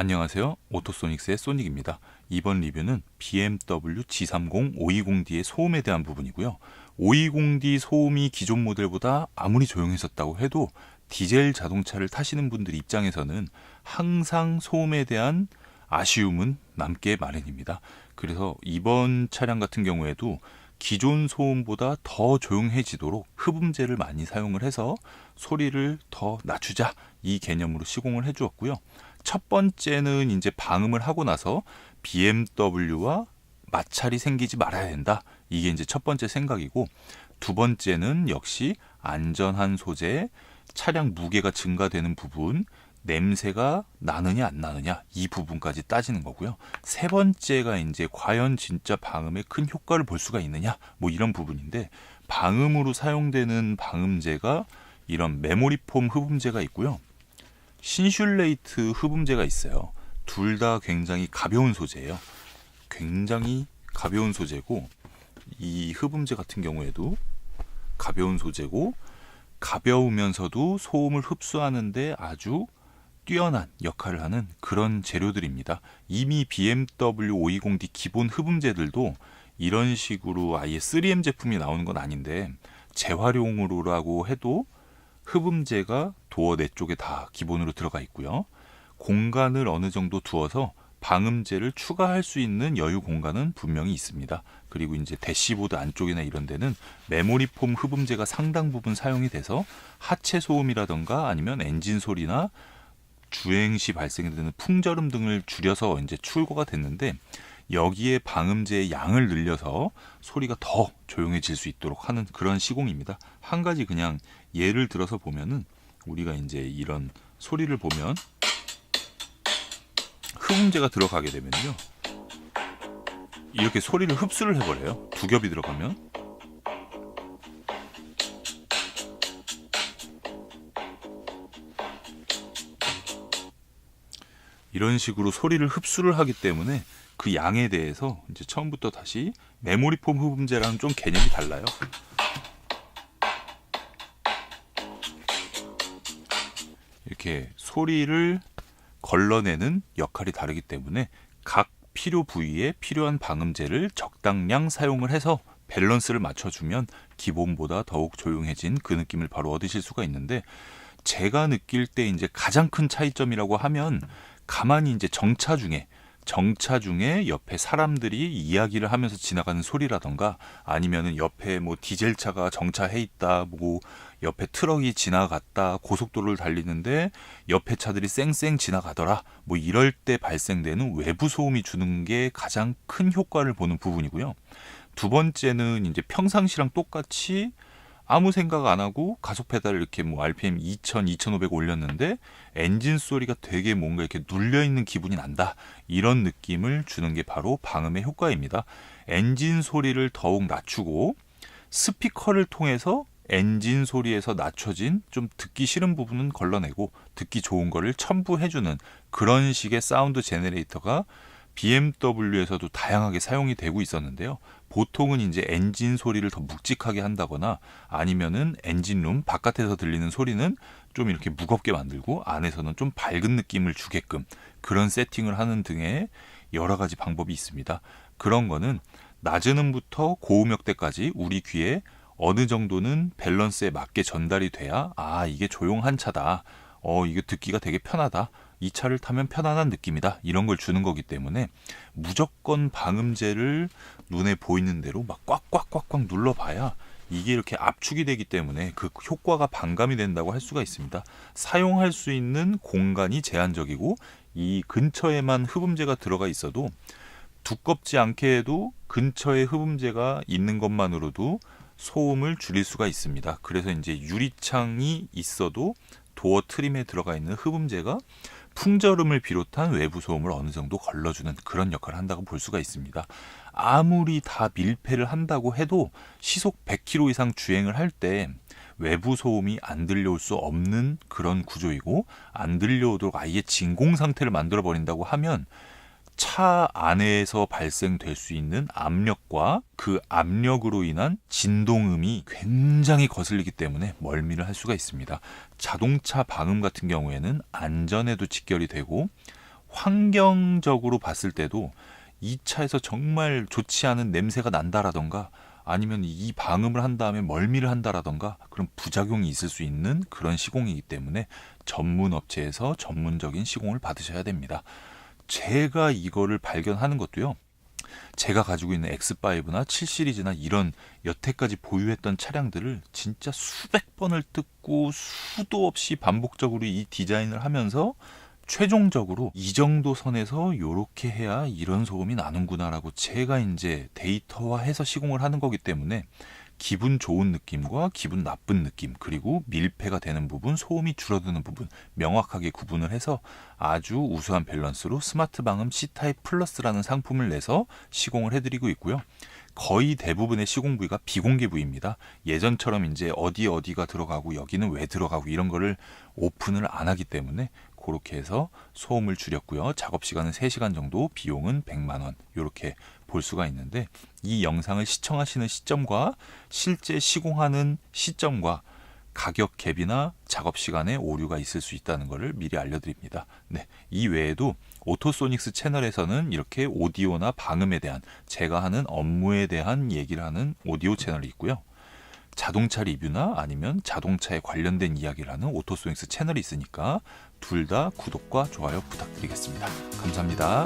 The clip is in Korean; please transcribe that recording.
안녕하세요. 오토소닉스의 소닉입니다. 이번 리뷰는 BMW G30 520D의 소음에 대한 부분이고요. 520D 소음이 기존 모델보다 아무리 조용해졌다고 해도 디젤 자동차를 타시는 분들 입장에서는 항상 소음에 대한 아쉬움은 남게 마련입니다. 그래서 이번 차량 같은 경우에도 기존 소음보다 더 조용해지도록 흡음재를 많이 사용을 해서 소리를 더 낮추자, 이 개념으로 시공을 해주었고요. 첫 번째는 이제 방음을 하고 나서 BMW와 마찰이 생기지 말아야 된다. 이게 이제 첫 번째 생각이고, 두 번째는 역시 안전한 소재, 차량 무게가 증가되는 부분, 냄새가 나느냐 안 나느냐, 이 부분까지 따지는 거고요. 세 번째가 이제 과연 진짜 방음에 큰 효과를 볼 수가 있느냐, 뭐 이런 부분인데, 방음으로 사용되는 방음재가 이런 메모리폼 흡음재가 있고요. 신슐레이트 흡음재가 있어요. 둘 다 굉장히 가벼운 소재예요. 굉장히 가벼운 소재고, 이 흡음재 같은 경우에도 가벼운 소재고, 가벼우면서도 소음을 흡수하는데 아주 뛰어난 역할을 하는 그런 재료들입니다. 이미 BMW 520D 기본 흡음재들도 이런 식으로 아예 3M 제품이 나오는 건 아닌데, 재활용으로라고 해도 흡음재가 도어 내 쪽에 다 기본으로 들어가 있고요. 공간을 어느 정도 두어서 방음재를 추가할 수 있는 여유 공간은 분명히 있습니다. 그리고 이제 대시보드 안쪽이나 이런 데는 메모리폼 흡음재가 상당 부분 사용이 돼서 하체 소음이라던가 아니면 엔진 소리나 주행 시 발생되는 풍절음 등을 줄여서 이제 출고가 됐는데, 여기에 방음재의 양을 늘려서 소리가 더 조용해질 수 있도록 하는 그런 시공입니다. 한 가지 그냥 예를 들어서 보면은, 우리가 이제 이런 소리를 보면 흡음재가 들어가게 되면요, 이렇게 소리를 흡수를 해버려요. 두 겹이 들어가면. 이런 식으로 소리를 흡수를 하기 때문에 그 양에 대해서 이제 처음부터 다시 메모리폼 흡음재랑은 좀 개념이 달라요. 이렇게 소리를 걸러내는 역할이 다르기 때문에 각 필요 부위에 필요한 방음재를 적당량 사용을 해서 밸런스를 맞춰주면 기본보다 더욱 조용해진 그 느낌을 바로 얻으실 수가 있는데, 제가 느낄 때 이제 가장 큰 차이점이라고 하면, 가만히 이제 정차 중에 옆에 사람들이 이야기를 하면서 지나가는 소리라던가, 아니면은 옆에 뭐 디젤차가 정차해 있다, 뭐 옆에 트럭이 지나갔다, 고속도로를 달리는데 옆에 차들이 쌩쌩 지나가더라, 뭐 이럴 때 발생되는 외부 소음이 주는 게 가장 큰 효과를 보는 부분이고요. 두 번째는 이제 평상시랑 똑같이 아무 생각 안 하고 가속 페달을 이렇게 뭐 RPM 2000, 2500 올렸는데 엔진 소리가 되게 뭔가 이렇게 눌려 있는 기분이 난다, 이런 느낌을 주는 게 바로 방음의 효과입니다. 엔진 소리를 더욱 낮추고 스피커를 통해서 엔진 소리에서 낮춰진 좀 듣기 싫은 부분은 걸러내고 듣기 좋은 거를 첨부해주는 그런 식의 사운드 제너레이터가 BMW에서도 다양하게 사용이 되고 있었는데요. 보통은 이제 엔진 소리를 더 묵직하게 한다거나, 아니면은 엔진룸 바깥에서 들리는 소리는 좀 이렇게 무겁게 만들고 안에서는 좀 밝은 느낌을 주게끔 그런 세팅을 하는 등의 여러 가지 방법이 있습니다. 그런 거는 낮은 음부터 고음역대까지 우리 귀에 어느 정도는 밸런스에 맞게 전달이 돼야, 아, 이게 조용한 차다, 이게 듣기가 되게 편하다, 이 차를 타면 편안한 느낌이다, 이런 걸 주는 거기 때문에 무조건 방음재를 눈에 보이는 대로 막 꽉꽉꽉꽉 눌러봐야 이게 이렇게 압축이 되기 때문에 그 효과가 반감이 된다고 할 수가 있습니다. 사용할 수 있는 공간이 제한적이고, 이 근처에만 흡음재가 들어가 있어도 두껍지 않게 해도 근처에 흡음재가 있는 것만으로도 소음을 줄일 수가 있습니다. 그래서 이제 유리창이 있어도 도어 트림에 들어가 있는 흡음재가 풍절음을 비롯한 외부 소음을 어느 정도 걸러주는 그런 역할을 한다고 볼 수가 있습니다. 아무리 다 밀폐를 한다고 해도 시속 100km 이상 주행을 할 때 외부 소음이 안 들려올 수 없는 그런 구조이고, 안 들려오도록 아예 진공 상태를 만들어 버린다고 하면 차 안에서 발생될 수 있는 압력과 그 압력으로 인한 진동음이 굉장히 거슬리기 때문에 멀미를 할 수가 있습니다. 자동차 방음 같은 경우에는 안전에도 직결이 되고 환경적으로 봤을 때도 이 차에서 정말 좋지 않은 냄새가 난다라던가 아니면 이 방음을 한 다음에 멀미를 한다라던가 그런 부작용이 있을 수 있는 그런 시공이기 때문에 전문 업체에서 전문적인 시공을 받으셔야 됩니다. 제가 이거를 발견하는 것도요. 제가 가지고 있는 X5나 7 시리즈나 이런 여태까지 보유했던 차량들을 진짜 수백 번을 뜯고 수도 없이 반복적으로 이 디자인을 하면서 최종적으로 이 정도 선에서 이렇게 해야 이런 소음이 나는구나라고 제가 이제 데이터화해서 시공을 하는 거기 때문에 기분 좋은 느낌과 기분 나쁜 느낌, 그리고 밀폐가 되는 부분, 소음이 줄어드는 부분 명확하게 구분을 해서 아주 우수한 밸런스로 스마트 방음 C타입 플러스라는 상품을 내서 시공을 해드리고 있고요. 거의 대부분의 시공 부위가 비공개 부위입니다. 예전처럼 이제 어디가 들어가고 여기는 왜 들어가고 이런 거를 오픈을 안 하기 때문에 그렇게 해서 소음을 줄였고요. 작업 시간은 3시간 정도, 비용은 100만 원 이렇게 볼 수가 있는데 이 영상을 시청하시는 시점과 실제 시공하는 시점과 가격 갭이나 작업 시간에 오류가 있을 수 있다는 것을 미리 알려드립니다. 네, 이 외에도 오토소닉스 채널에서는 이렇게 오디오나 방음에 대한 제가 하는 업무에 대한 얘기를 하는 오디오 채널이 있고요. 자동차 리뷰나 아니면 자동차에 관련된 이야기를 하는 오토소닉스 채널이 있으니까 둘 다 구독과 좋아요 부탁드리겠습니다. 감사합니다.